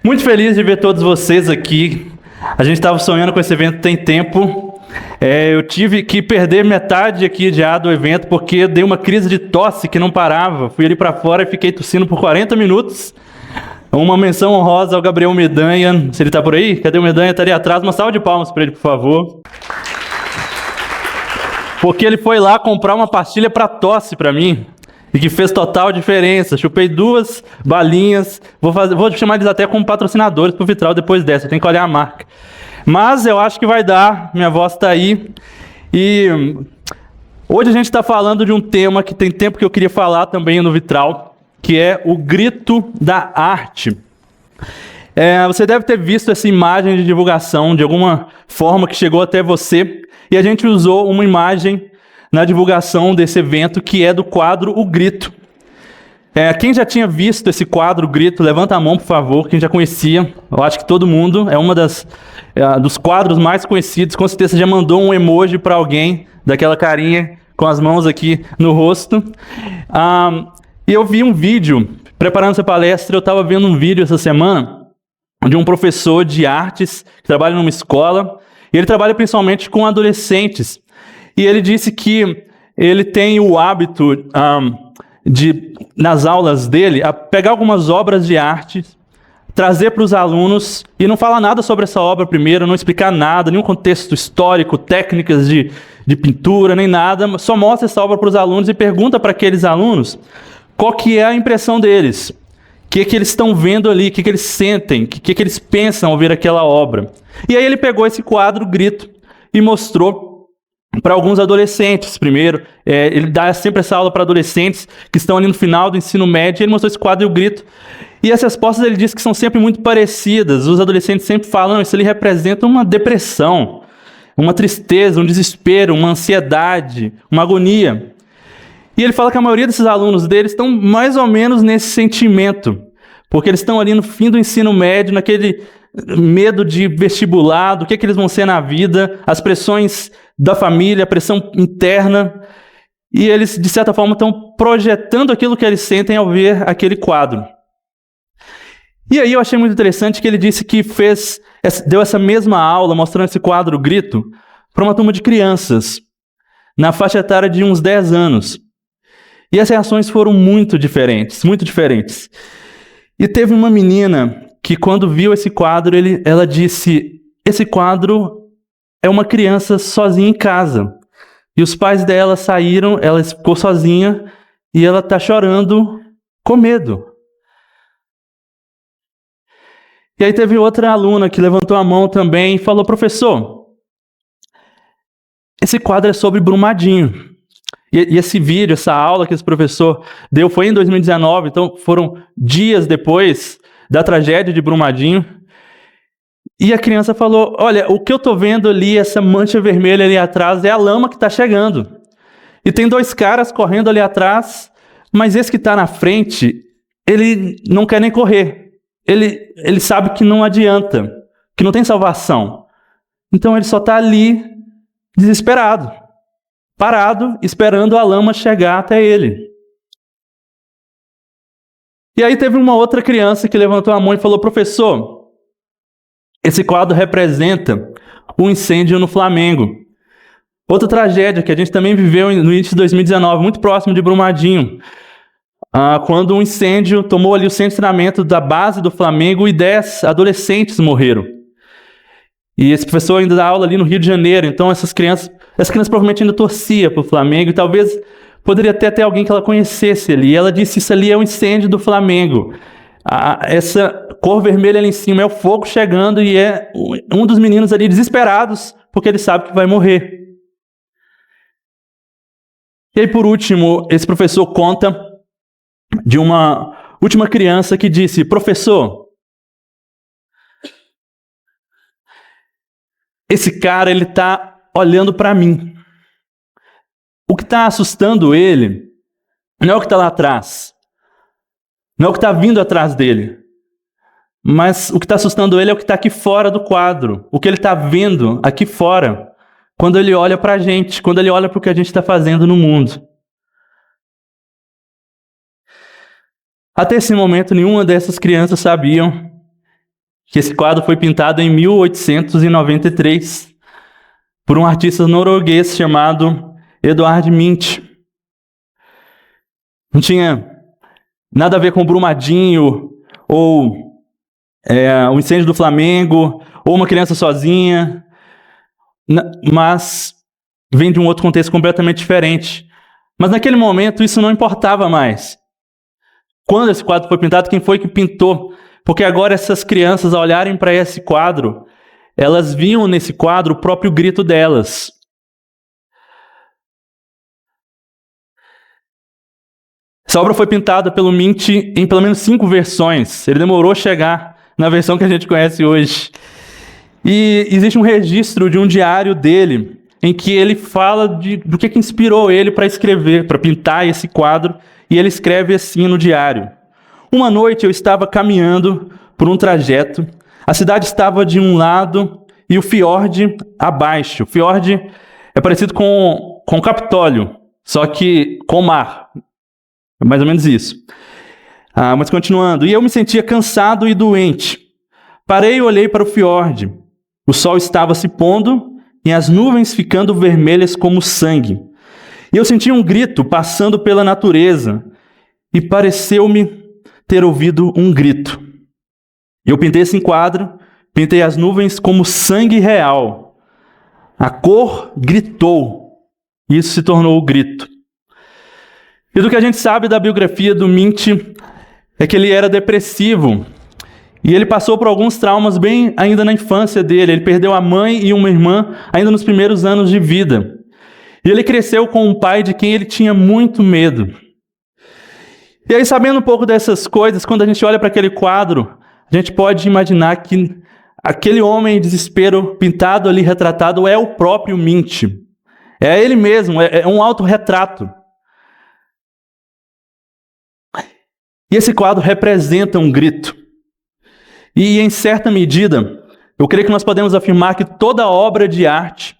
Muito feliz de ver todos vocês aqui. A gente estava sonhando com esse evento tem tempo. Eu tive que perder metade aqui já do evento porque dei uma crise de tosse que não parava. Fui ali para fora e fiquei tossindo por 40 minutos. Uma menção honrosa ao Gabriel Medanha. Se ele está por aí? Cadê o Medanha? Está ali atrás. Uma salva de palmas para ele, por favor. Porque ele foi lá comprar uma pastilha para tosse para mim. E que fez total diferença. Chupei 2 balinhas. Vou chamar eles até como patrocinadores pro Vitral depois dessa. Tem que olhar a marca. Mas eu acho que vai dar. Minha voz está aí. E hoje a gente está falando de um tema que tem tempo que eu queria falar também no Vitral, que é o grito da arte. Você deve ter visto essa imagem de divulgação de alguma forma que chegou até você. E a gente usou uma imagem na divulgação desse evento, que é do quadro O Grito. Quem já tinha visto esse quadro, O Grito, levanta a mão, por favor, quem já conhecia. Eu acho que todo mundo, é uma dos quadros mais conhecidos, com certeza já mandou um emoji para alguém, daquela carinha com as mãos aqui no rosto. E eu vi um vídeo, preparando essa palestra, eu estava vendo um vídeo essa semana, de um professor de artes, que trabalha numa escola, e ele trabalha principalmente com adolescentes. E ele disse que ele tem o hábito nas aulas dele, a pegar algumas obras de arte, trazer para os alunos e não falar nada sobre essa obra primeiro, não explicar nada, nenhum contexto histórico, técnicas de pintura, nem nada, só mostra essa obra para os alunos e pergunta para aqueles alunos qual que é a impressão deles, o que eles estão vendo ali, o que eles sentem, o que eles pensam ao ver aquela obra. E aí ele pegou esse quadro, Grito, e mostrou para alguns adolescentes primeiro. Ele dá sempre essa aula para adolescentes que estão ali no final do ensino médio. Ele mostrou esse quadro e O Grito. E as respostas ele diz que são sempre muito parecidas. Os adolescentes sempre falam, isso ali representa uma depressão, uma tristeza, um desespero, uma ansiedade, uma agonia. E ele fala que a maioria desses alunos dele estão mais ou menos nesse sentimento, porque eles estão ali no fim do ensino médio, naquele medo de vestibular, do que eles vão ser na vida, as pressões da família, a pressão interna, e eles, de certa forma, estão projetando aquilo que eles sentem ao ver aquele quadro. E aí eu achei muito interessante que ele disse que deu essa mesma aula, mostrando esse quadro Grito, para uma turma de crianças, na faixa etária de uns 10 anos. E as reações foram muito diferentes, muito diferentes. E teve uma menina que, quando viu esse quadro, ela disse: esse quadro é uma criança sozinha em casa. E os pais dela saíram, ela ficou sozinha e ela está chorando com medo. E aí teve outra aluna que levantou a mão também e falou: professor, esse quadro é sobre Brumadinho. E esse vídeo, essa aula que esse professor deu foi em 2019, então foram dias depois da tragédia de Brumadinho. E a criança falou: olha, o que eu estou vendo ali, essa mancha vermelha ali atrás, é a lama que está chegando. E tem 2 caras correndo ali atrás, mas esse que está na frente, ele não quer nem correr. Ele sabe que não adianta, que não tem salvação. Então ele só está ali, desesperado, parado, esperando a lama chegar até ele. E aí teve uma outra criança que levantou a mão e falou: professor, esse quadro representa um incêndio no Flamengo. Outra tragédia que a gente também viveu no início de 2019, muito próximo de Brumadinho, quando um incêndio tomou ali o centro de treinamento da base do Flamengo e 10 adolescentes morreram. E esse professor ainda dá aula ali no Rio de Janeiro, então essas crianças provavelmente ainda torciam para o Flamengo e talvez poderia até ter alguém que ela conhecesse ali. E ela disse: isso ali é um incêndio do Flamengo. Essa cor vermelha ali em cima é o fogo chegando e é um dos meninos ali desesperados porque ele sabe que vai morrer. E aí, por último, esse professor conta de uma última criança que disse: professor, esse cara, ele está olhando para mim. O que está assustando ele não é o que está lá atrás, não é o que está vindo atrás dele, mas o que está assustando ele é o que está aqui fora do quadro, o que ele está vendo aqui fora, quando ele olha para a gente, quando ele olha para o que a gente está fazendo no mundo. Até esse momento, nenhuma dessas crianças sabiam que esse quadro foi pintado em 1893 por um artista norueguês chamado Edvard Munch. Não tinha nada a ver com Brumadinho, ou o incêndio do Flamengo, ou uma criança sozinha, mas vem de um outro contexto completamente diferente. Mas naquele momento isso não importava mais. Quando esse quadro foi pintado, quem foi que pintou? Porque agora essas crianças, ao olharem para esse quadro, elas viam nesse quadro o próprio grito delas. Essa obra foi pintada pelo Munch em pelo menos 5 versões. Ele demorou a chegar na versão que a gente conhece hoje. E existe um registro de um diário dele, em que ele fala do que inspirou ele para escrever, para pintar esse quadro, e ele escreve assim no diário. Uma noite eu estava caminhando por um trajeto, a cidade estava de um lado e o fiord abaixo. O fiord é parecido com o Capitólio, só que com mar. É mais ou menos isso. Mas continuando. E eu me sentia cansado e doente. Parei e olhei para o fiord. O sol estava se pondo e as nuvens ficando vermelhas como sangue. E eu senti um grito passando pela natureza. E pareceu-me ter ouvido um grito. Eu pintei esse quadro, pintei as nuvens como sangue real. A cor gritou. E isso se tornou o grito. E do que a gente sabe da biografia do Munch é que ele era depressivo. E ele passou por alguns traumas bem ainda na infância dele. Ele perdeu a mãe e uma irmã ainda nos primeiros anos de vida. E ele cresceu com um pai de quem ele tinha muito medo. E aí, sabendo um pouco dessas coisas, quando a gente olha para aquele quadro, a gente pode imaginar que aquele homem em desespero pintado ali, retratado, é o próprio Munch. É ele mesmo, é um autorretrato. E esse quadro representa um grito. E, em certa medida, eu creio que nós podemos afirmar que toda obra de arte,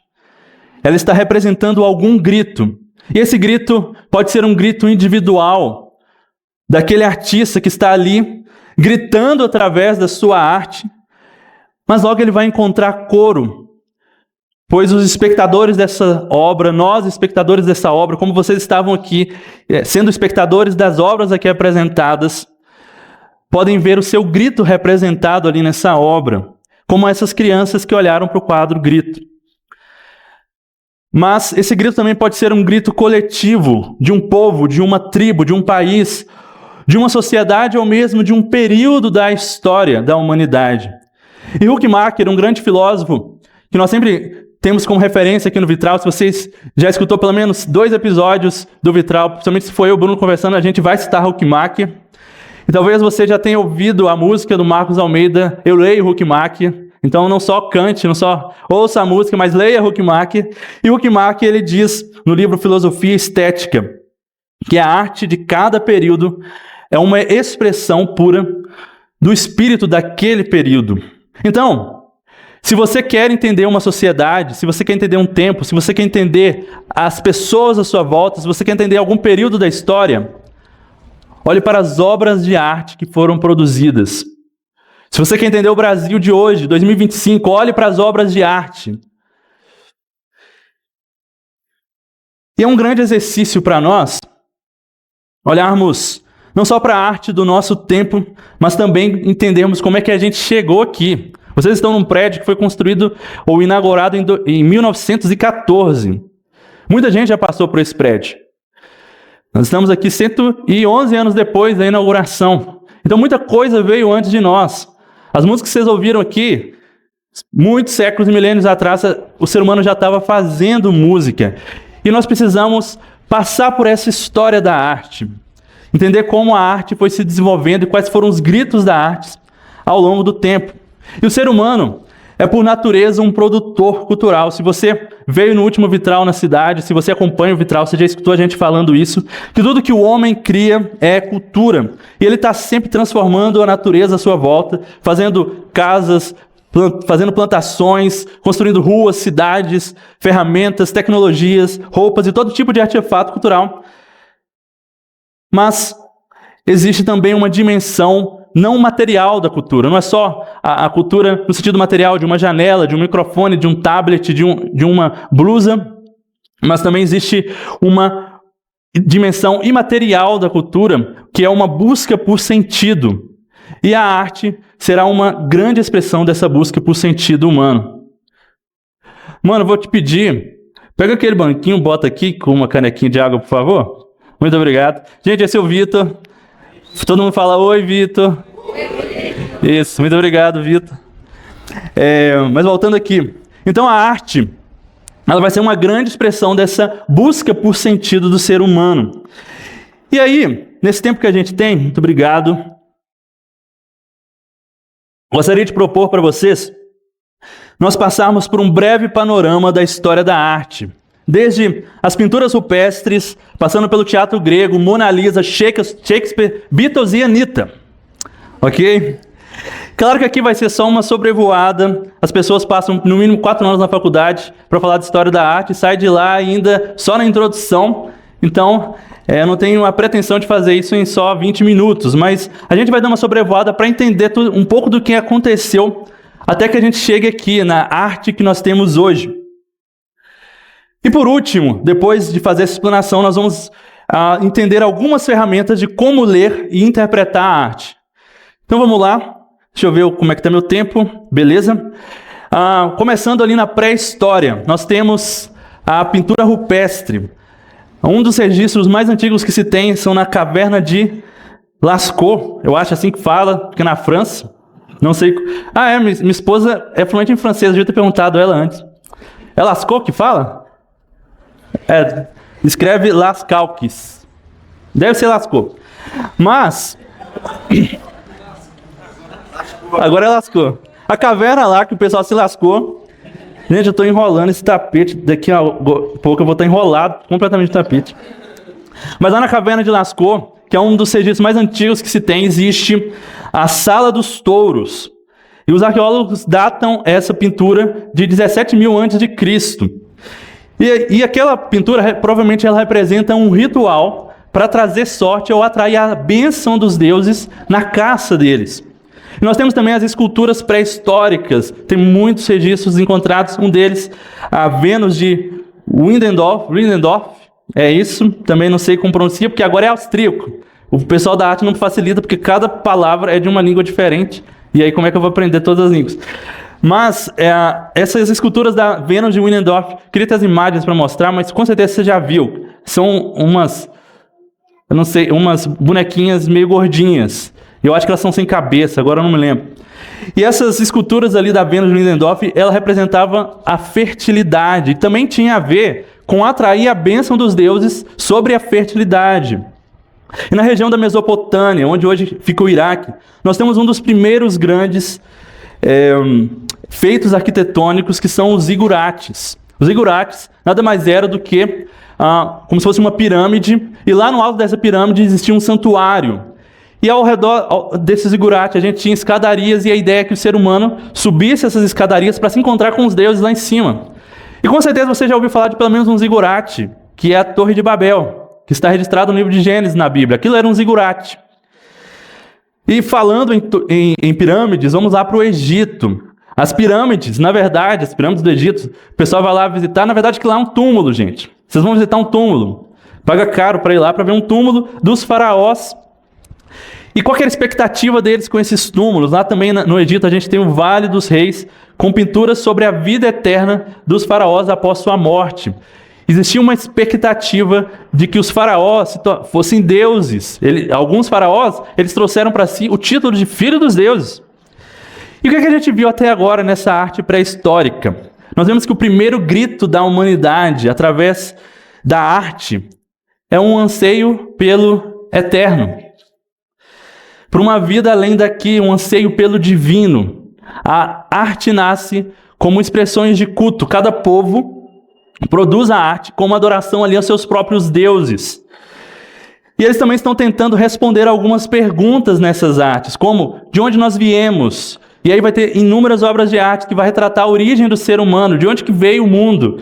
ela está representando algum grito. E esse grito pode ser um grito individual, daquele artista que está ali, gritando através da sua arte, mas logo ele vai encontrar coro, pois os espectadores dessa obra, nós espectadores dessa obra, como vocês estavam aqui, sendo espectadores das obras aqui apresentadas, podem ver o seu grito representado ali nessa obra, como essas crianças que olharam para o quadro grito. Mas esse grito também pode ser um grito coletivo de um povo, de uma tribo, de um país, de uma sociedade ou mesmo de um período da história da humanidade. E Huckmacher, um grande filósofo, que nós sempre temos como referência aqui no Vitral, se vocês já escutou pelo menos 2 episódios do Vitral, principalmente se foi eu e o Bruno conversando, a gente vai citar Huckmacher. E talvez você já tenha ouvido a música do Marcos Almeida, Eu Leio Huckmacher. Então não só cante, não só ouça a música, mas leia Huckmacher. E Huckmacher, ele diz no livro Filosofia Estética, que a arte de cada período é uma expressão pura do espírito daquele período. Então, se você quer entender uma sociedade, se você quer entender um tempo, se você quer entender as pessoas à sua volta, se você quer entender algum período da história, olhe para as obras de arte que foram produzidas. Se você quer entender o Brasil de hoje, 2025, olhe para as obras de arte. E é um grande exercício para nós olharmos não só para a arte do nosso tempo, mas também entendermos como é que a gente chegou aqui. Vocês estão num prédio que foi construído ou inaugurado em 1914. Muita gente já passou por esse prédio. Nós estamos aqui 111 anos depois da inauguração. Então muita coisa veio antes de nós. As músicas que vocês ouviram aqui, muitos séculos e milênios atrás, o ser humano já estava fazendo música. E nós precisamos passar por essa história da arte. Entender como a arte foi se desenvolvendo e quais foram os gritos da arte ao longo do tempo. E o ser humano é, por natureza, um produtor cultural. Se você veio no último Vitral na cidade, se você acompanha o Vitral, você já escutou a gente falando isso, que tudo que o homem cria é cultura. E ele está sempre transformando a natureza à sua volta, fazendo casas, fazendo plantações, construindo ruas, cidades, ferramentas, tecnologias, roupas e todo tipo de artefato cultural. Mas existe também uma dimensão não material da cultura. Não é só a cultura no sentido material de uma janela, de um microfone, de um tablet, de uma blusa, mas também existe uma dimensão imaterial da cultura, que é uma busca por sentido. E a arte será uma grande expressão dessa busca por sentido humano. Mano, eu vou te pedir, pega aquele banquinho, bota aqui com uma canequinha de água, por favor. Muito obrigado. Gente, esse é o Vitor. Todo mundo fala, oi, Vitor. Isso, muito obrigado, Vitor. Mas voltando aqui. Então a arte, ela vai ser uma grande expressão dessa busca por sentido do ser humano. E aí, nesse tempo que a gente tem, muito obrigado, gostaria de propor para vocês nós passarmos por um breve panorama da história da arte. Desde as pinturas rupestres, passando pelo teatro grego, Mona Lisa, Shakespeare, Beatles e Anitta. Ok? Claro que aqui vai ser só uma sobrevoada. As pessoas passam no mínimo 4 anos na faculdade para falar de história da arte e saem de lá ainda só na introdução. Então, eu não tenho a pretensão de fazer isso em só 20 minutos, mas a gente vai dar uma sobrevoada para entender um pouco do que aconteceu até que a gente chegue aqui na arte que nós temos hoje. E por último, depois de fazer essa explanação, nós vamos entender algumas ferramentas de como ler e interpretar a arte. Então vamos lá, deixa eu ver como é que está meu tempo, beleza? Começando ali na pré-história, nós temos a pintura rupestre. Um dos registros mais antigos que se tem são na caverna de Lascaux, eu acho assim que fala, que é na França. Não sei. Minha esposa é fluente em francês, eu devia ter perguntado ela antes. É Lascaux que fala? Escreve Lascaux. Deve ser Lascaux. Mas agora é Lascaux. A caverna lá que o pessoal se lascou. Gente, eu estou enrolando esse tapete. Daqui a pouco eu vou estar enrolado completamente no tapete. Mas lá na caverna de Lascaux, que é um dos registros mais antigos que se tem, existe a Sala dos Touros. E os arqueólogos datam essa pintura de 17.000 a.C. E aquela pintura, provavelmente, ela representa um ritual para trazer sorte ou atrair a bênção dos deuses na caça deles. E nós temos também as esculturas pré-históricas. Tem muitos registros encontrados. Um deles, a Vênus de Willendorf. É isso. Também não sei como pronuncia, porque agora é austríaco. O pessoal da arte não facilita, porque cada palavra é de uma língua diferente. E aí como é que eu vou aprender todas as línguas? Mas essas esculturas da Vênus de Willendorf, queria ter as imagens para mostrar, mas com certeza você já viu. São umas bonequinhas meio gordinhas. Eu acho que elas são sem cabeça, agora eu não me lembro. E essas esculturas ali da Vênus de Willendorf, ela representava a fertilidade. E também tinha a ver com atrair a bênção dos deuses sobre a fertilidade. E na região da Mesopotâmia, onde hoje fica o Iraque, nós temos um dos primeiros grandes feitos arquitetônicos, que são os zigurates. Os zigurates nada mais era do que como se fosse uma pirâmide, e lá no alto dessa pirâmide existia um santuário. E ao redor desses zigurates a gente tinha escadarias, e a ideia é que o ser humano subisse essas escadarias para se encontrar com os deuses lá em cima. E com certeza você já ouviu falar de pelo menos um zigurate, que é a Torre de Babel, que está registrado no livro de Gênesis na Bíblia. Aquilo era um zigurate. E falando em pirâmides, vamos lá para o Egito. As pirâmides, na verdade, as pirâmides do Egito, o pessoal vai lá visitar, na verdade que lá é um túmulo, gente. Vocês vão visitar um túmulo. Paga caro para ir lá para ver um túmulo dos faraós. E qual que era a expectativa deles com esses túmulos? Lá também no Egito a gente tem o Vale dos Reis, com pinturas sobre a vida eterna dos faraós após sua morte. Existia uma expectativa de que os faraós fossem deuses. Alguns faraós, eles trouxeram para si o título de filho dos deuses. E o que a gente viu até agora nessa arte pré-histórica? Nós vemos que o primeiro grito da humanidade, através da arte, é um anseio pelo eterno. Por uma vida além daqui, um anseio pelo divino. A arte nasce como expressões de culto. Cada povo produz a arte como adoração ali aos seus próprios deuses. E eles também estão tentando responder algumas perguntas nessas artes, como de onde nós viemos. E aí vai ter inúmeras obras de arte que vai retratar a origem do ser humano, de onde que veio o mundo.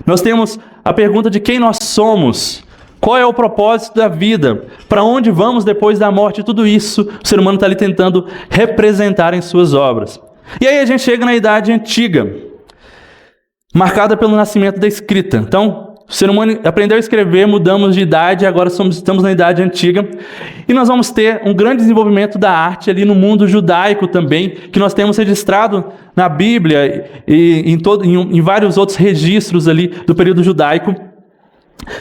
Nós temos a pergunta de quem nós somos, Qual é o propósito da vida? Para onde vamos depois da morte? Tudo isso o ser humano está ali tentando representar em suas obras. E aí a gente chega na Idade Antiga, marcada pelo nascimento da escrita. Então, o ser humano aprendeu a escrever, mudamos de idade, agora estamos na Idade Antiga. E nós vamos ter um grande desenvolvimento da arte ali no mundo judaico também, que nós temos registrado na Bíblia e em vários outros registros ali do período judaico.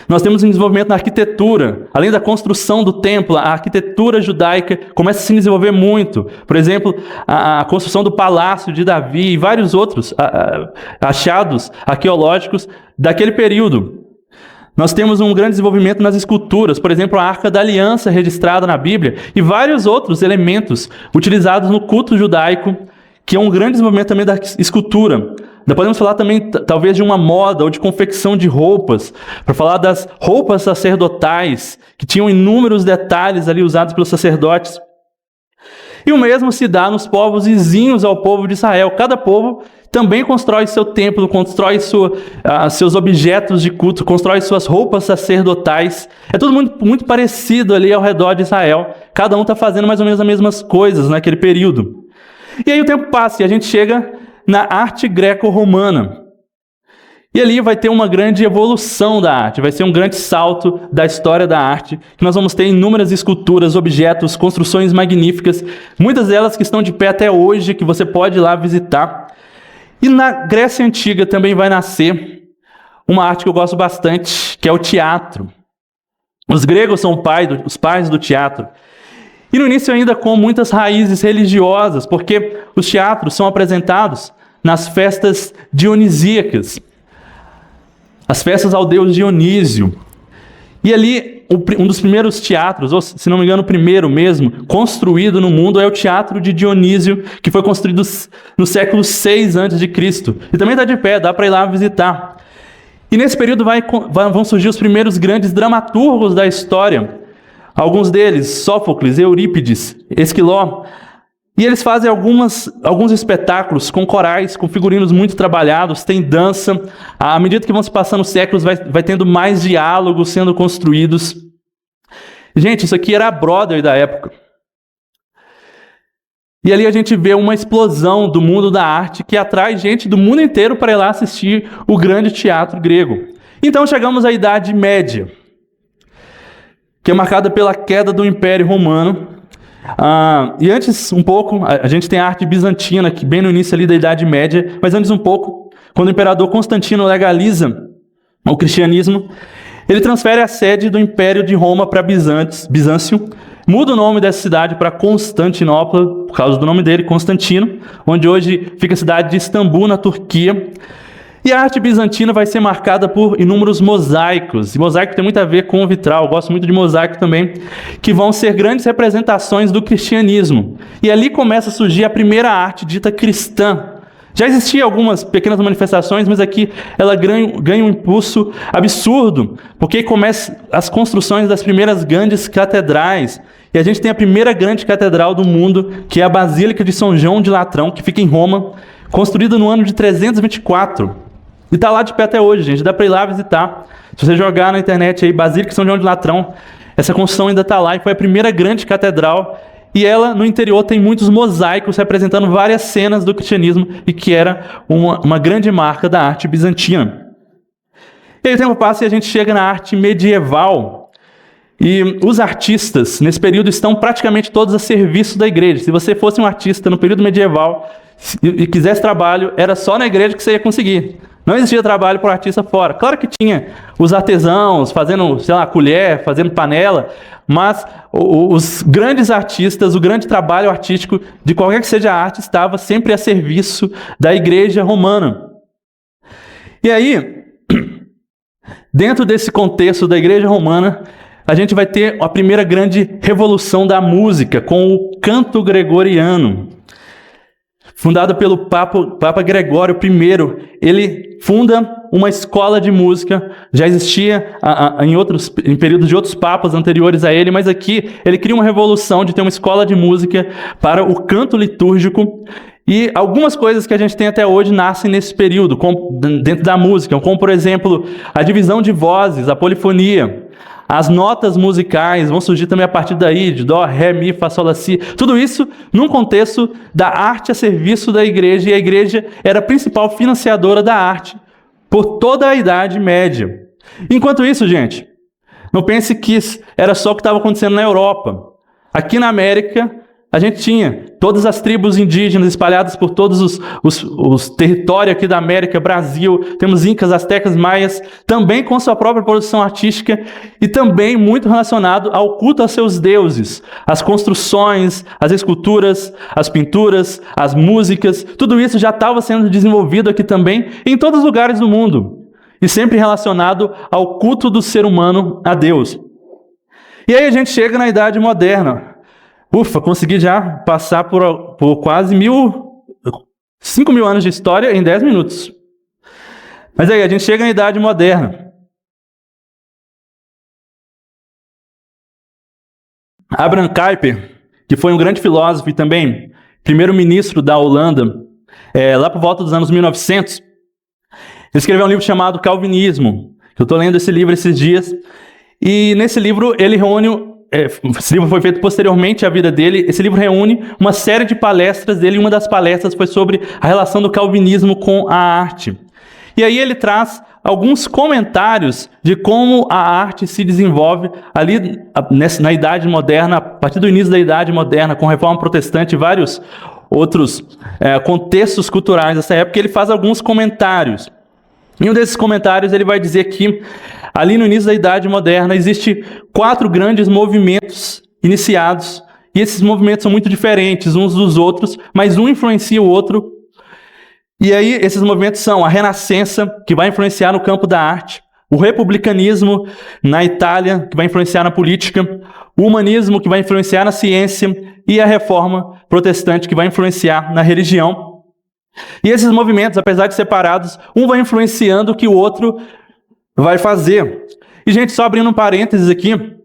Nós temos um desenvolvimento na arquitetura. Além da construção do templo, a arquitetura judaica começa a se desenvolver muito. Por exemplo, a construção do Palácio de Davi e vários outros achados arqueológicos daquele período. Nós temos um grande desenvolvimento nas esculturas, por exemplo, a Arca da Aliança registrada na Bíblia e vários outros elementos utilizados no culto judaico, que é um grande desenvolvimento também da escultura. Podemos falar também, talvez, de uma moda ou de confecção de roupas, para falar das roupas sacerdotais, que tinham inúmeros detalhes ali usados pelos sacerdotes. E o mesmo se dá nos povos vizinhos ao povo de Israel. Cada povo também constrói seu templo, constrói seus objetos de culto, constrói suas roupas sacerdotais. É tudo muito parecido ali ao redor de Israel. Cada um está fazendo mais ou menos as mesmas coisas naquele período. E aí o tempo passa e a gente chega na arte greco-romana. E ali vai ter uma grande evolução da arte, vai ser um grande salto da história da arte, que nós vamos ter inúmeras esculturas, objetos, construções magníficas, muitas delas que estão de pé até hoje, que você pode ir lá visitar. E na Grécia Antiga também vai nascer uma arte que eu gosto bastante, que é o teatro. Os gregos são os pais do teatro. E no início ainda com muitas raízes religiosas, porque os teatros são apresentados nas festas dionisíacas, as festas ao deus Dionísio. E ali, um dos primeiros teatros, ou se não me engano, o primeiro mesmo, construído no mundo é o Teatro de Dionísio, que foi construído no século 6 a.C. E também está de pé, dá para ir lá visitar. E nesse período vão surgir os primeiros grandes dramaturgos da história. Alguns deles, Sófocles, Eurípides, Esquiló. E eles fazem alguns espetáculos com corais, com figurinos muito trabalhados, tem dança. À medida que vão se passando os séculos, vai tendo mais diálogos sendo construídos. Gente, isso aqui era a Broadway da época. E ali a gente vê uma explosão do mundo da arte que atrai gente do mundo inteiro para ir lá assistir o grande teatro grego. Então chegamos à Idade Média, que é marcada pela queda do Império Romano. E antes um pouco, a gente tem a arte bizantina, que bem no início ali da Idade Média, mas antes um pouco, quando o imperador Constantino legaliza o cristianismo, ele transfere a sede do Império de Roma para Bizâncio, muda o nome dessa cidade para Constantinopla, por causa do nome dele, Constantino, onde hoje fica a cidade de Istambul, na Turquia. E a arte bizantina vai ser marcada por inúmeros mosaicos. E mosaico tem muito a ver com o vitral. Eu gosto muito de mosaico também, que vão ser grandes representações do cristianismo. E ali começa a surgir a primeira arte dita cristã. Já existiam algumas pequenas manifestações, mas aqui ela ganha um impulso absurdo, porque começam as construções das primeiras grandes catedrais. E a gente tem a primeira grande catedral do mundo, que é a Basílica de São João de Latrão, que fica em Roma, construída no ano de 324. E está lá de pé até hoje, gente. Dá para ir lá visitar. Se você jogar na internet aí, Basílica de São João de Latrão, essa construção ainda está lá e foi a primeira grande catedral. E ela, no interior, tem muitos mosaicos representando várias cenas do cristianismo e que era uma grande marca da arte bizantina. E aí o tempo passa e a gente chega na arte medieval. E os artistas, nesse período, estão praticamente todos a serviço da igreja. Se você fosse um artista no período medieval e quisesse trabalho, era só na igreja que você ia conseguir. Não existia trabalho para o artista fora. Claro que tinha os artesãos fazendo, colher, fazendo panela, mas os grandes artistas, o grande trabalho artístico de qualquer que seja a arte estava sempre a serviço da igreja romana. E aí, dentro desse contexto da igreja romana, a gente vai ter a primeira grande revolução da música, com o canto gregoriano. Fundado pelo Papa Gregório I, ele funda uma escola de música. Já existia em períodos de outros papas anteriores a ele, mas aqui ele cria uma revolução de ter uma escola de música para o canto litúrgico. E algumas coisas que a gente tem até hoje nascem nesse período, dentro da música, como, por exemplo, a divisão de vozes, a polifonia, As notas musicais vão surgir também a partir daí, de dó, ré, mi, fá, sol, lá, si. Tudo isso num contexto da arte a serviço da igreja, e a igreja era a principal financiadora da arte por toda a Idade Média. Enquanto isso, gente, não pense que era só o que estava acontecendo na Europa. Aqui na América, a gente tinha todas as tribos indígenas espalhadas por todos os territórios aqui da América, Brasil. Temos incas, astecas, maias, também com sua própria produção artística e também muito relacionado ao culto a seus deuses. As construções, as esculturas, as pinturas, as músicas, tudo isso já estava sendo desenvolvido aqui também em todos os lugares do mundo. E sempre relacionado ao culto do ser humano a Deus. E aí a gente chega na Idade Moderna. Ufa, consegui já passar por quase 5.000 anos de história em 10 minutos. Mas aí, a gente chega na Idade Moderna. Abraham Kuyper, que foi um grande filósofo e também primeiro-ministro da Holanda, lá por volta dos anos 1900, ele escreveu um livro chamado Calvinismo. Eu estou lendo esse livro esses dias. E nesse livro ele reúne... esse livro foi feito posteriormente à vida dele. Esse livro reúne uma série de palestras dele. E uma das palestras foi sobre a relação do calvinismo com a arte. E aí ele traz alguns comentários de como a arte se desenvolve ali na Idade Moderna, a partir do início da Idade Moderna, com a Reforma Protestante e vários outros contextos culturais dessa época. Ele faz alguns comentários. Em um desses comentários ele vai dizer que ali no início da Idade Moderna existem 4 grandes movimentos iniciados, e esses movimentos são muito diferentes uns dos outros, mas um influencia o outro. E aí esses movimentos são a Renascença, que vai influenciar no campo da arte, o republicanismo na Itália, que vai influenciar na política, o humanismo, que vai influenciar na ciência, e a Reforma Protestante, que vai influenciar na religião. E esses movimentos, apesar de separados, um vai influenciando o que o outro vai fazer. E, gente, só abrindo um parênteses aqui,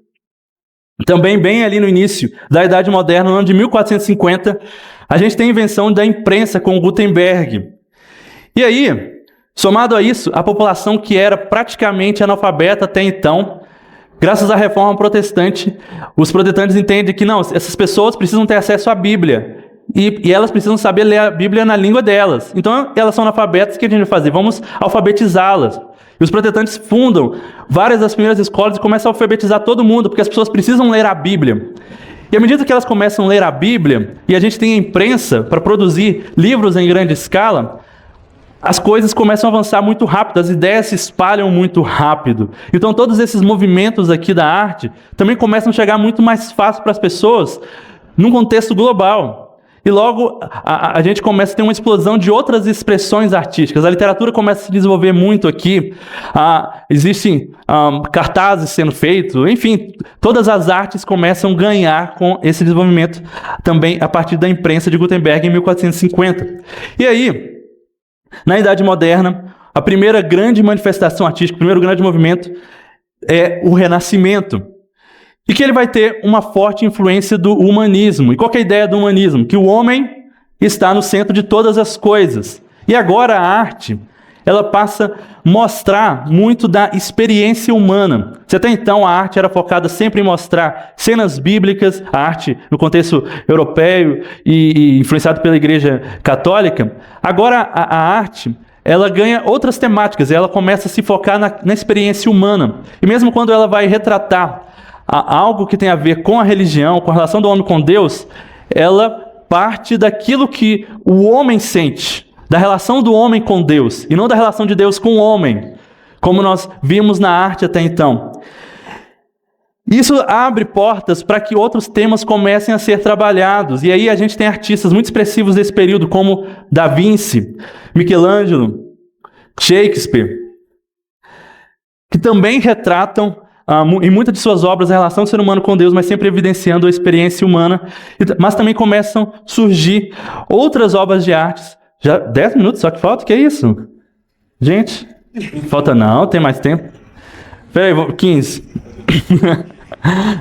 também bem ali no início da Idade Moderna, no ano de 1450, a gente tem a invenção da imprensa com Gutenberg. E aí, somado a isso, a população que era praticamente analfabeta até então, graças à Reforma Protestante, os protestantes entendem que não, essas pessoas precisam ter acesso à Bíblia. E elas precisam saber ler a Bíblia na língua delas. Então, elas são analfabetas, o que a gente vai fazer? Vamos alfabetizá-las. E os protestantes fundam várias das primeiras escolas e começam a alfabetizar todo mundo, porque as pessoas precisam ler a Bíblia. E à medida que elas começam a ler a Bíblia, e a gente tem a imprensa para produzir livros em grande escala, as coisas começam a avançar muito rápido, as ideias se espalham muito rápido. Então, todos esses movimentos aqui da arte também começam a chegar muito mais fácil para as pessoas, num contexto global. E logo a gente começa a ter uma explosão de outras expressões artísticas. A literatura começa a se desenvolver muito aqui. Existem cartazes sendo feitos. Enfim, todas as artes começam a ganhar com esse desenvolvimento também a partir da imprensa de Gutenberg em 1450. E aí, na Idade Moderna, a primeira grande manifestação artística, o primeiro grande movimento é o Renascimento. E que ele vai ter uma forte influência do humanismo. E qual que é a ideia do humanismo? Que o homem está no centro de todas as coisas. E agora a arte, ela passa a mostrar muito da experiência humana. Se até então a arte era focada sempre em mostrar cenas bíblicas, a arte no contexto europeu e influenciado pela Igreja Católica, agora a arte ela ganha outras temáticas, ela começa a se focar na experiência humana. E mesmo quando ela vai retratar algo que tem a ver com a religião, com a relação do homem com Deus, ela parte daquilo que o homem sente, da relação do homem com Deus, e não da relação de Deus com o homem, como nós vimos na arte até então. Isso abre portas para que outros temas comecem a ser trabalhados, e aí a gente tem artistas muito expressivos desse período, como Da Vinci, Michelangelo, Shakespeare, que também retratam em muitas de suas obras a relação do ser humano com Deus, mas sempre evidenciando a experiência humana. Mas também começam a surgir outras obras de artes. Já 10 minutos, só que falta? Que é isso? Gente, falta não, tem mais tempo. Peraí, 15.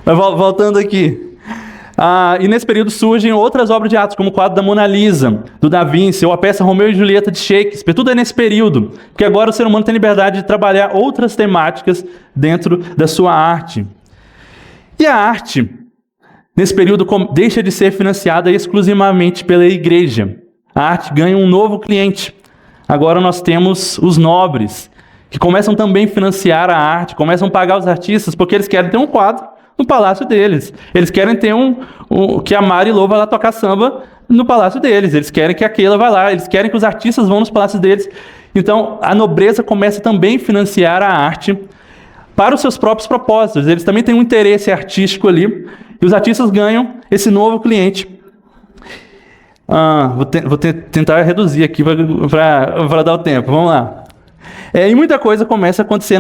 Mas voltando aqui. E nesse período surgem outras obras de arte, como o quadro da Mona Lisa, do Da Vinci, ou a peça Romeu e Julieta de Shakespeare. Tudo é nesse período, porque agora o ser humano tem liberdade de trabalhar outras temáticas dentro da sua arte. E a arte, nesse período, deixa de ser financiada exclusivamente pela igreja. A arte ganha um novo cliente. Agora nós temos os nobres, que começam também a financiar a arte, começam a pagar os artistas, porque eles querem ter um quadro no palácio deles. Eles querem ter que a Mari Lô vai lá tocar samba no palácio deles. Eles querem que a Keila vá lá. Eles querem que os artistas vão nos palácios deles. Então, a nobreza começa também a financiar a arte para os seus próprios propósitos. Eles também têm um interesse artístico ali. E os artistas ganham esse novo cliente. Vou tentar reduzir aqui para dar o tempo. Vamos lá. E muita coisa começa a acontecer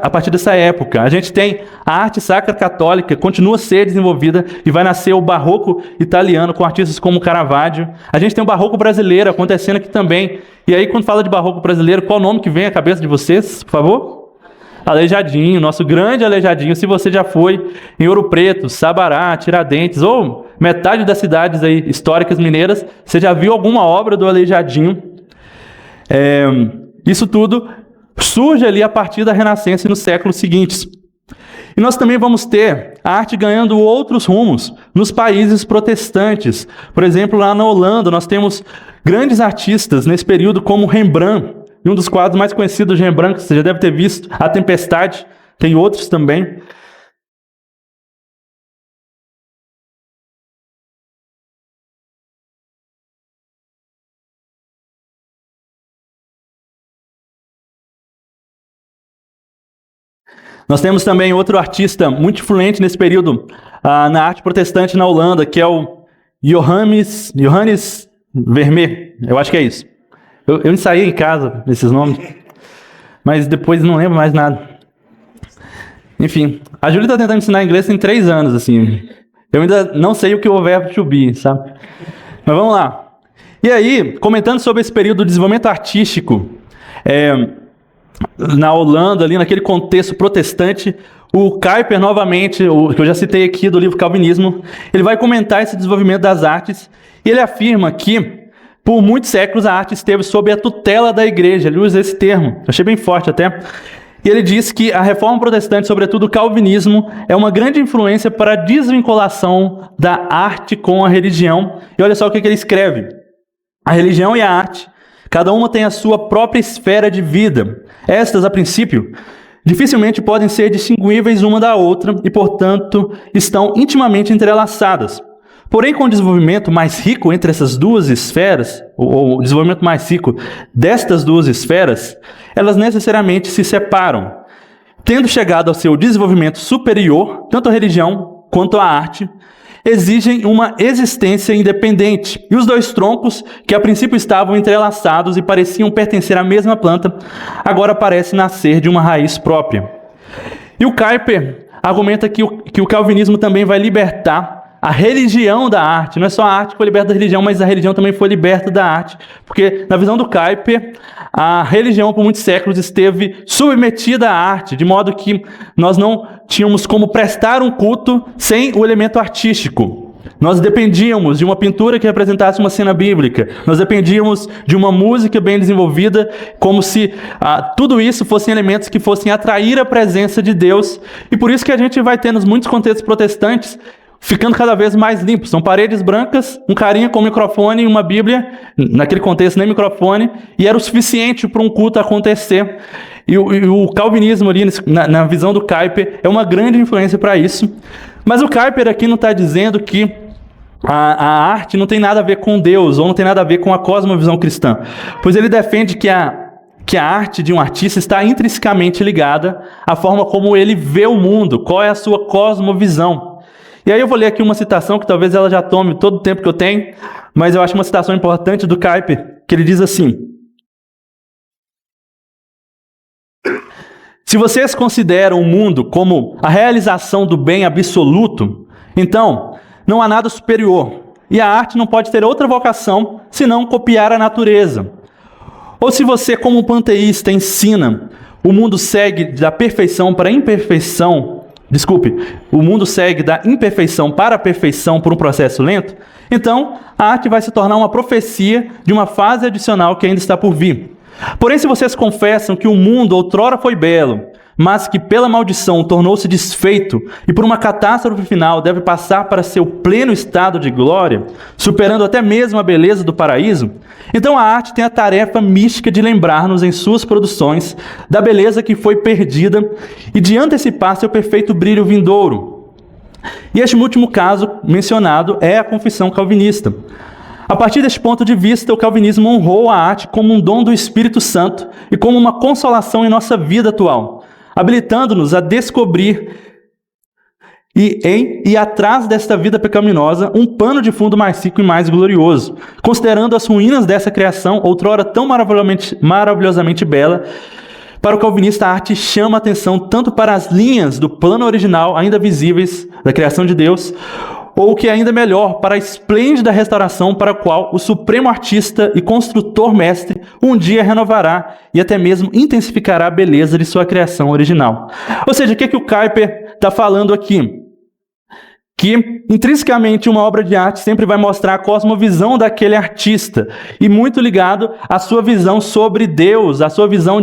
a partir dessa época. A gente tem a arte sacra católica, continua a ser desenvolvida e vai nascer o barroco italiano com artistas como Caravaggio. A gente tem o barroco brasileiro acontecendo aqui também. E aí, quando fala de barroco brasileiro, qual o nome que vem à cabeça de vocês, por favor? Aleijadinho, nosso grande Aleijadinho. Se você já foi em Ouro Preto, Sabará, Tiradentes ou metade das cidades aí históricas mineiras, você já viu alguma obra do Aleijadinho? Isso tudo surge ali a partir da Renascença e nos séculos seguintes. E nós também vamos ter a arte ganhando outros rumos nos países protestantes. Por exemplo, lá na Holanda, nós temos grandes artistas nesse período como Rembrandt. E um dos quadros mais conhecidos de Rembrandt, que você já deve ter visto, A Tempestade, tem outros também. Nós temos também outro artista muito influente nesse período na arte protestante na Holanda, que é o Johannes Vermeer. Eu acho que é isso. Eu ensaiei em casa esses nomes, mas depois não lembro mais nada. Enfim, a Júlia está tentando ensinar inglês tem 3 anos, assim. Eu ainda não sei o que é o verbo to be, sabe? Mas vamos lá. E aí, comentando sobre esse período de desenvolvimento artístico, na Holanda, ali naquele contexto protestante, o Kuyper, novamente, que eu já citei aqui do livro Calvinismo, ele vai comentar esse desenvolvimento das artes, e ele afirma que, por muitos séculos, a arte esteve sob a tutela da igreja. Ele usa esse termo, eu achei bem forte até. E ele diz que a reforma protestante, sobretudo o calvinismo, é uma grande influência para a desvinculação da arte com a religião. E olha só o que ele escreve. A religião e a arte, cada uma tem a sua própria esfera de vida. Estas, a princípio, dificilmente podem ser distinguíveis uma da outra e, portanto, estão intimamente entrelaçadas. Porém, com o desenvolvimento mais rico entre essas duas esferas, ou o desenvolvimento mais rico destas duas esferas, elas necessariamente se separam. Tendo chegado ao seu desenvolvimento superior, tanto a religião quanto a arte exigem uma existência independente. E os dois troncos, que a princípio estavam entrelaçados e pareciam pertencer à mesma planta, agora parecem nascer de uma raiz própria. E o Kuyper argumenta que o calvinismo também vai libertar a religião da arte. Não é só a arte que foi liberta da religião, mas a religião também foi liberta da arte. Porque, na visão do Kuyper, a religião por muitos séculos esteve submetida à arte, de modo que nós não tínhamos como prestar um culto sem o elemento artístico. Nós dependíamos de uma pintura que representasse uma cena bíblica. Nós dependíamos de uma música bem desenvolvida, como se tudo isso fossem elementos que fossem atrair a presença de Deus. E por isso que a gente vai ter, nos muitos contextos protestantes, ficando cada vez mais limpos. São paredes brancas, um carinha com microfone e uma Bíblia, naquele contexto nem microfone, e era o suficiente para um culto acontecer. E o calvinismo ali, na visão do Kuyper, é uma grande influência para isso. Mas o Kuyper aqui não está dizendo que a arte não tem nada a ver com Deus, ou não tem nada a ver com a cosmovisão cristã. Pois ele defende que a arte de um artista está intrinsecamente ligada à forma como ele vê o mundo, qual é a sua cosmovisão. E aí eu vou ler aqui uma citação que talvez ela já tome todo o tempo que eu tenho, mas eu acho uma citação importante do Kuyper, que ele diz assim: se vocês consideram o mundo como a realização do bem absoluto, então não há nada superior, e a arte não pode ter outra vocação senão copiar a natureza. Ou se você, como um panteísta, ensina o mundo segue da perfeição para a imperfeição, Desculpe, o mundo segue da imperfeição para a perfeição por um processo lento, então a arte vai se tornar uma profecia de uma fase adicional que ainda está por vir. Porém, se vocês confessam que o mundo outrora foi belo, mas que pela maldição tornou-se desfeito e por uma catástrofe final deve passar para seu pleno estado de glória, superando até mesmo a beleza do paraíso, então a arte tem a tarefa mística de lembrar-nos em suas produções da beleza que foi perdida e de antecipar seu perfeito brilho vindouro. E este último caso mencionado é a confissão calvinista. A partir deste ponto de vista, o calvinismo honrou a arte como um dom do Espírito Santo e como uma consolação em nossa vida atual, habilitando-nos a descobrir e atrás desta vida pecaminosa um pano de fundo mais rico e mais glorioso, considerando as ruínas dessa criação, outrora tão maravilhosamente bela. Para o calvinista, a arte chama a atenção tanto para as linhas do plano original ainda visíveis da criação de Deus, ou o que é ainda melhor, para a esplêndida restauração para a qual o supremo artista e construtor mestre um dia renovará e até mesmo intensificará a beleza de sua criação original. Ou seja, o que o Kuyper está falando aqui? Que, intrinsecamente, uma obra de arte sempre vai mostrar a cosmovisão daquele artista, e muito ligado à sua visão sobre Deus, à sua visão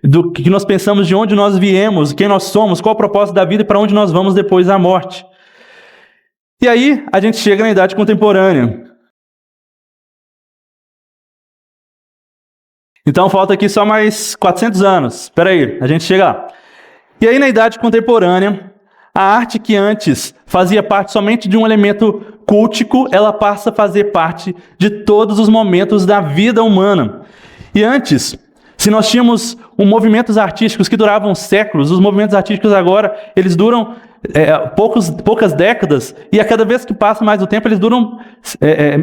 do que nós pensamos, de onde nós viemos, quem nós somos, qual o propósito da vida e para onde nós vamos depois da morte. E aí, a gente chega na Idade Contemporânea. Então, falta aqui só mais 400 anos. Espera aí, a gente chega lá. E aí, na Idade Contemporânea, a arte que antes fazia parte somente de um elemento cultico, ela passa a fazer parte de todos os momentos da vida humana. E antes, se nós tínhamos movimentos artísticos que duravam séculos, os movimentos artísticos agora, eles duram poucas décadas, e a cada vez que passa mais o tempo, eles duram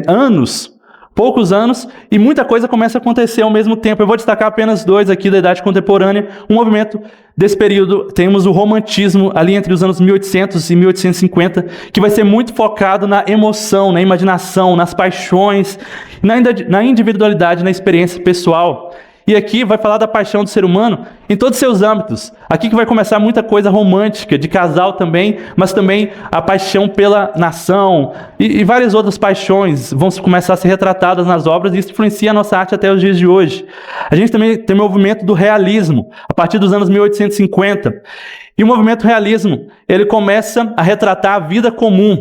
anos, poucos anos, e muita coisa começa a acontecer ao mesmo tempo. Eu vou destacar apenas dois aqui da Idade Contemporânea. Um movimento desse período, temos o romantismo, ali entre os anos 1800 e 1850, que vai ser muito focado na emoção, na imaginação, nas paixões, na individualidade, na experiência pessoal. E aqui vai falar da paixão do ser humano em todos os seus âmbitos. Aqui que vai começar muita coisa romântica, de casal também, mas também a paixão pela nação e várias outras paixões vão começar a ser retratadas nas obras, e isso influencia a nossa arte até os dias de hoje. A gente também tem o movimento do realismo, a partir dos anos 1850. E o movimento realismo, ele começa a retratar a vida comum,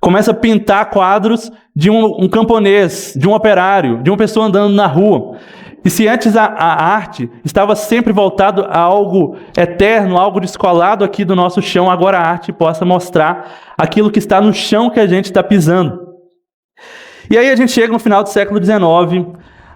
começa a pintar quadros de um camponês, de um operário, de uma pessoa andando na rua. E se antes a arte estava sempre voltada a algo eterno, algo descolado aqui do nosso chão, agora a arte possa mostrar aquilo que está no chão que a gente está pisando. E aí a gente chega no final do século XIX,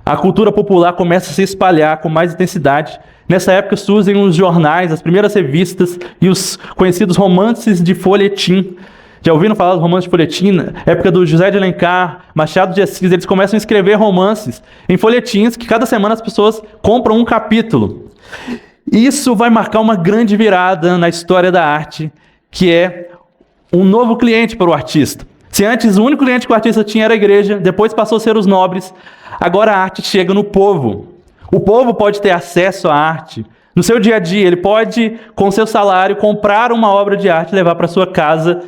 a cultura popular começa a se espalhar com mais intensidade. Nessa época surgem os jornais, as primeiras revistas e os conhecidos romances de folhetim. Já ouviram falar dos romances de folhetim? Na época do José de Alencar, Machado de Assis, eles começam a escrever romances em folhetins que cada semana as pessoas compram um capítulo. Isso vai marcar uma grande virada na história da arte, que é um novo cliente para o artista. Se antes o único cliente que o artista tinha era a igreja, depois passou a ser os nobres, agora a arte chega no povo. O povo pode ter acesso à arte. No seu dia a dia, ele pode, com seu salário, comprar uma obra de arte e levar para sua casa.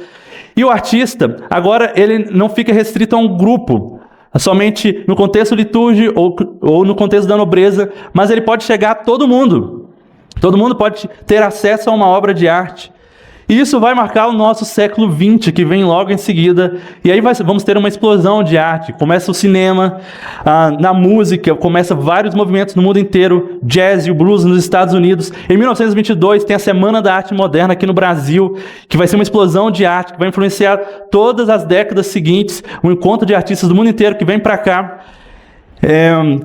E o artista, agora, ele não fica restrito a um grupo, somente no contexto litúrgico ou no contexto da nobreza, mas ele pode chegar a todo mundo. Todo mundo pode ter acesso a uma obra de arte. E isso vai marcar o nosso século XX, que vem logo em seguida. E aí vamos ter uma explosão de arte. Começa o cinema, na música, começa vários movimentos no mundo inteiro, jazz e o blues nos Estados Unidos. Em 1922 tem a Semana da Arte Moderna aqui no Brasil, que vai ser uma explosão de arte, que vai influenciar todas as décadas seguintes, um encontro de artistas do mundo inteiro que vem para cá.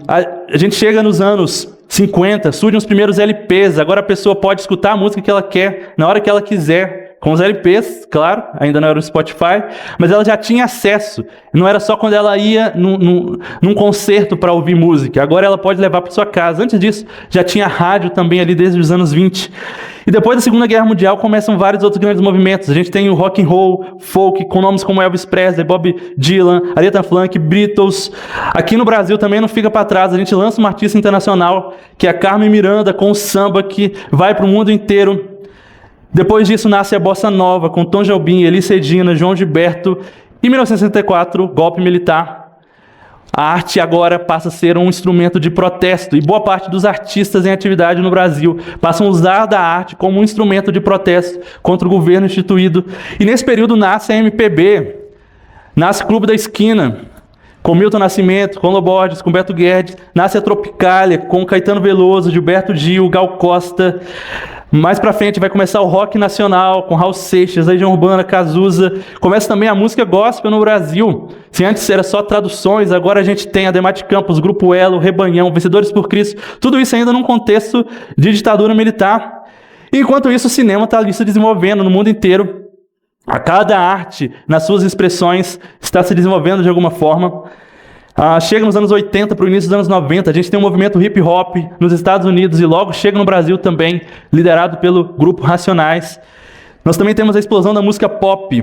A gente chega nos anos 50, surgem os primeiros LPs, agora a pessoa pode escutar a música que ela quer, na hora que ela quiser, com os LPs, claro, ainda não era o Spotify, mas ela já tinha acesso, não era só quando ela ia num concerto para ouvir música, agora ela pode levar para sua casa. Antes disso, já tinha rádio também ali desde os anos 20. E depois da Segunda Guerra Mundial começam vários outros grandes movimentos. A gente tem o rock and roll, folk, com nomes como Elvis Presley, Bob Dylan, Aretha Franklin, Beatles. Aqui no Brasil também não fica para trás. A gente lança uma artista internacional, que é a Carmen Miranda, com o samba, que vai para o mundo inteiro. Depois disso nasce a Bossa Nova, com Tom Jobim, Elis Regina, João Gilberto. Em 1964, golpe militar. A arte agora passa a ser um instrumento de protesto, e boa parte dos artistas em atividade no Brasil passam a usar da arte como um instrumento de protesto contra o governo instituído. E nesse período nasce a MPB, nasce o Clube da Esquina, com Milton Nascimento, com Loborges, com Beto Guedes, nasce a Tropicália, com Caetano Veloso, Gilberto Gil, Gal Costa. Mais pra frente vai começar o rock nacional, com Raul Seixas, Legião Urbana, Cazuza. Começa também a música gospel no Brasil. Se antes era só traduções, agora a gente tem Ademar de Campos, Grupo Elo, Rebanhão, Vencedores por Cristo. Tudo isso ainda num contexto de ditadura militar. Enquanto isso, o cinema está ali se desenvolvendo no mundo inteiro. A cada arte, nas suas expressões, está se desenvolvendo de alguma forma. Chega nos anos 80 para o início dos anos 90, a gente tem um movimento hip-hop nos Estados Unidos e logo chega no Brasil também, liderado pelo grupo Racionais. Nós também temos a explosão da música pop,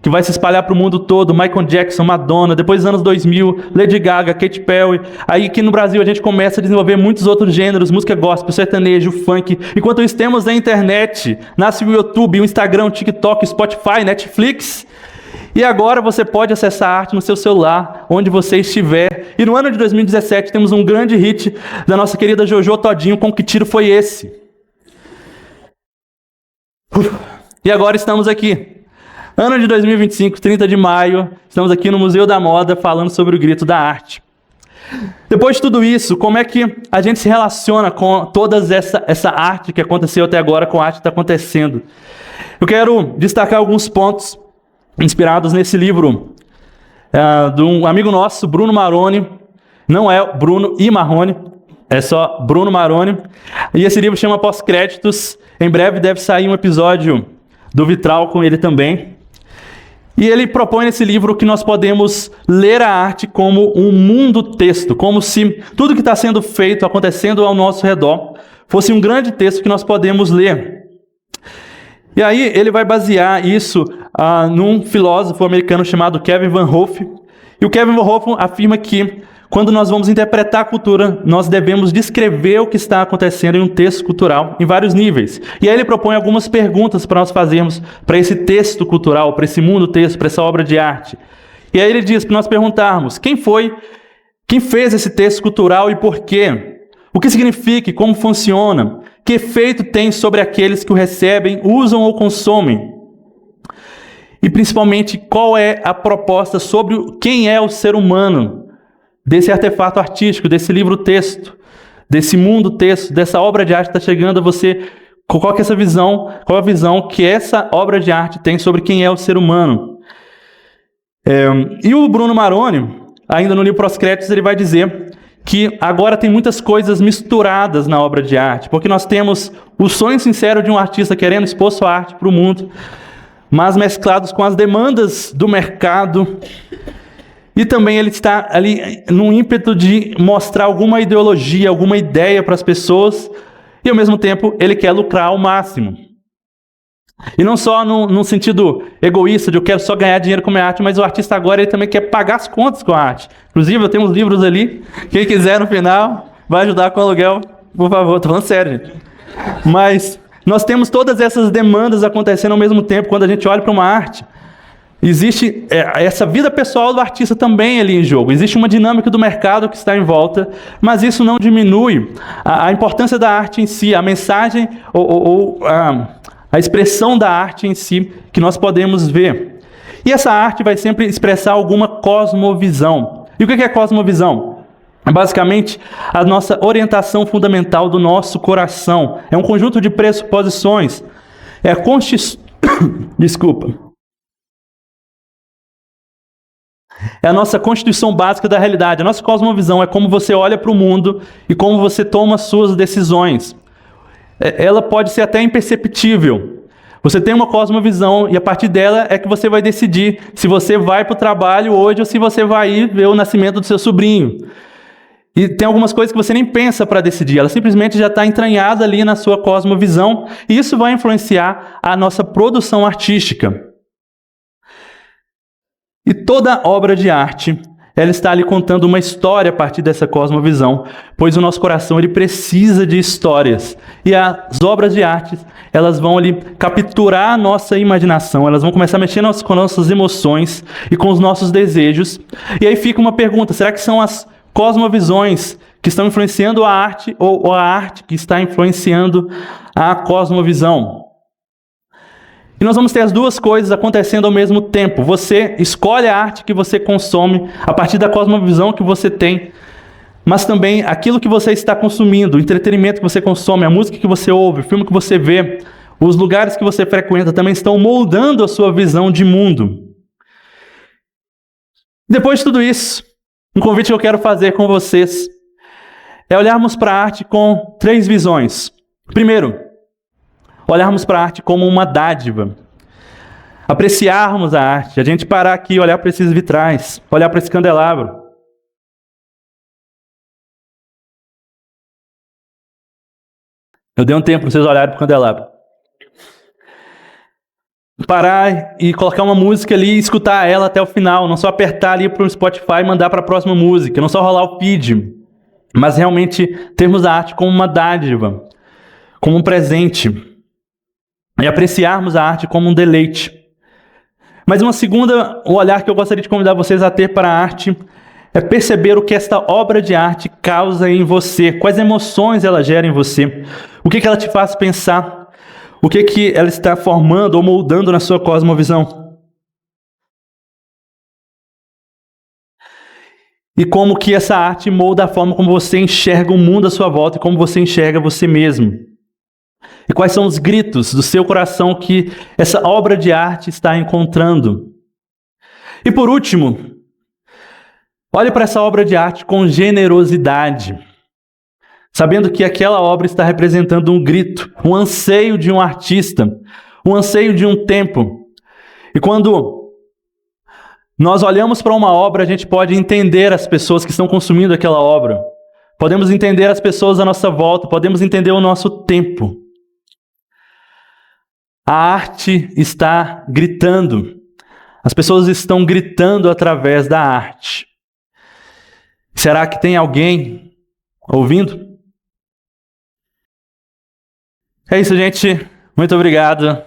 que vai se espalhar para o mundo todo, Michael Jackson, Madonna, depois dos anos 2000, Lady Gaga, Katy Perry. Aí aqui no Brasil a gente começa a desenvolver muitos outros gêneros, música gospel, sertanejo, funk. Enquanto isso temos a internet, nasce o YouTube, o Instagram, o TikTok, Spotify, Netflix. E agora você pode acessar a arte no seu celular, onde você estiver. E no ano de 2017 temos um grande hit da nossa querida Jojo Todinho, com Que Tiro Foi Esse? E agora estamos aqui. Ano de 2025, 30 de maio, estamos aqui no Museu da Moda falando sobre o grito da arte. Depois de tudo isso, como é que a gente se relaciona com toda essa arte que aconteceu até agora, com a arte que está acontecendo? Eu quero destacar alguns pontos inspirados nesse livro de um amigo nosso, Bruno Marrone. Não é Bruno e Marrone, é só Bruno Marrone. E esse livro chama Pós-Créditos. Em breve deve sair um episódio do Vitral com ele também. E ele propõe nesse livro que nós podemos ler a arte como um mundo-texto, como se tudo que está sendo feito, acontecendo ao nosso redor, fosse um grande texto que nós podemos ler. E aí ele vai basear isso num filósofo americano chamado Kevin Van Hoff. E o Kevin Van Hoff afirma que quando nós vamos interpretar a cultura, nós devemos descrever o que está acontecendo em um texto cultural em vários níveis. E aí ele propõe algumas perguntas para nós fazermos para esse texto cultural, para esse mundo texto, para essa obra de arte. E aí ele diz para nós perguntarmos quem fez esse texto cultural e por quê? O que significa e como funciona? Que efeito tem sobre aqueles que o recebem, usam ou consomem? E principalmente, qual é a proposta sobre quem é o ser humano desse artefato artístico, desse livro-texto, desse mundo-texto, dessa obra de arte que está chegando a você? Qual é essa visão? Qual a visão que essa obra de arte tem sobre quem é o ser humano? E o Bruno Marrone, ainda no livro Pós-Créditos, ele vai dizer que agora tem muitas coisas misturadas na obra de arte, porque nós temos o sonho sincero de um artista querendo expor sua arte para o mundo, mas mesclados com as demandas do mercado, e também ele está ali num ímpeto de mostrar alguma ideologia, alguma ideia para as pessoas, e ao mesmo tempo ele quer lucrar ao máximo. E não só num sentido egoísta, de eu quero só ganhar dinheiro com a minha arte, mas o artista agora ele também quer pagar as contas com a arte. Inclusive, eu tenho uns livros ali, quem quiser no final, vai ajudar com o aluguel, por favor, estou falando sério, gente. Mas nós temos todas essas demandas acontecendo ao mesmo tempo, quando a gente olha para uma arte. Existe essa vida pessoal do artista também ali em jogo. Existe uma dinâmica do mercado que está em volta, mas isso não diminui a importância da arte em si, a mensagem a expressão da arte em si que nós podemos ver. E essa arte vai sempre expressar alguma cosmovisão. E o que é cosmovisão? É basicamente a nossa orientação fundamental do nosso coração. É um conjunto de pressuposições. É a Desculpa. É a nossa constituição básica da realidade. A nossa cosmovisão é como você olha para o mundo e como você toma suas decisões. Ela pode ser até imperceptível. Você tem uma cosmovisão e a partir dela é que você vai decidir se você vai para o trabalho hoje ou se você vai ir ver o nascimento do seu sobrinho. E tem algumas coisas que você nem pensa para decidir, ela simplesmente já está entranhada ali na sua cosmovisão, e isso vai influenciar a nossa produção artística. E toda obra de arte, ela está ali contando uma história a partir dessa cosmovisão, pois o nosso coração ele precisa de histórias. E as obras de arte, elas vão ali capturar a nossa imaginação, elas vão começar a mexer com nossas emoções e com os nossos desejos. E aí fica uma pergunta, será que são as cosmovisões que estão influenciando a arte ou a arte que está influenciando a cosmovisão? E nós vamos ter as duas coisas acontecendo ao mesmo tempo. Você escolhe a arte que você consome a partir da cosmovisão que você tem, mas também aquilo que você está consumindo, o entretenimento que você consome, a música que você ouve, o filme que você vê, os lugares que você frequenta também estão moldando a sua visão de mundo. Depois de tudo isso, um convite que eu quero fazer com vocês é olharmos para a arte com 3 visões. Primeiro, olharmos para a arte como uma dádiva. Apreciarmos a arte. A gente parar aqui e olhar para esses vitrais, olhar para esse candelabro. Eu dei um tempo para vocês olharem para o candelabro. Parar e colocar uma música ali e escutar ela até o final. Não só apertar ali para o Spotify e mandar para a próxima música. Não só rolar o feed. Mas realmente termos a arte como uma dádiva. Como um presente. E apreciarmos a arte como um deleite. Mas uma segunda, o olhar que eu gostaria de convidar vocês a ter para a arte é perceber o que esta obra de arte causa em você, quais emoções ela gera em você, o que ela te faz pensar, o que ela está formando ou moldando na sua cosmovisão. E como que essa arte molda a forma como você enxerga o mundo à sua volta e como você enxerga você mesmo. E quais são os gritos do seu coração que essa obra de arte está encontrando? E por último, olhe para essa obra de arte com generosidade, sabendo que aquela obra está representando um grito, um anseio de um artista, um anseio de um tempo. E quando nós olhamos para uma obra, a gente pode entender as pessoas que estão consumindo aquela obra. Podemos entender as pessoas à nossa volta, podemos entender o nosso tempo. A arte está gritando. As pessoas estão gritando através da arte. Será que tem alguém ouvindo? É isso, gente. Muito obrigado.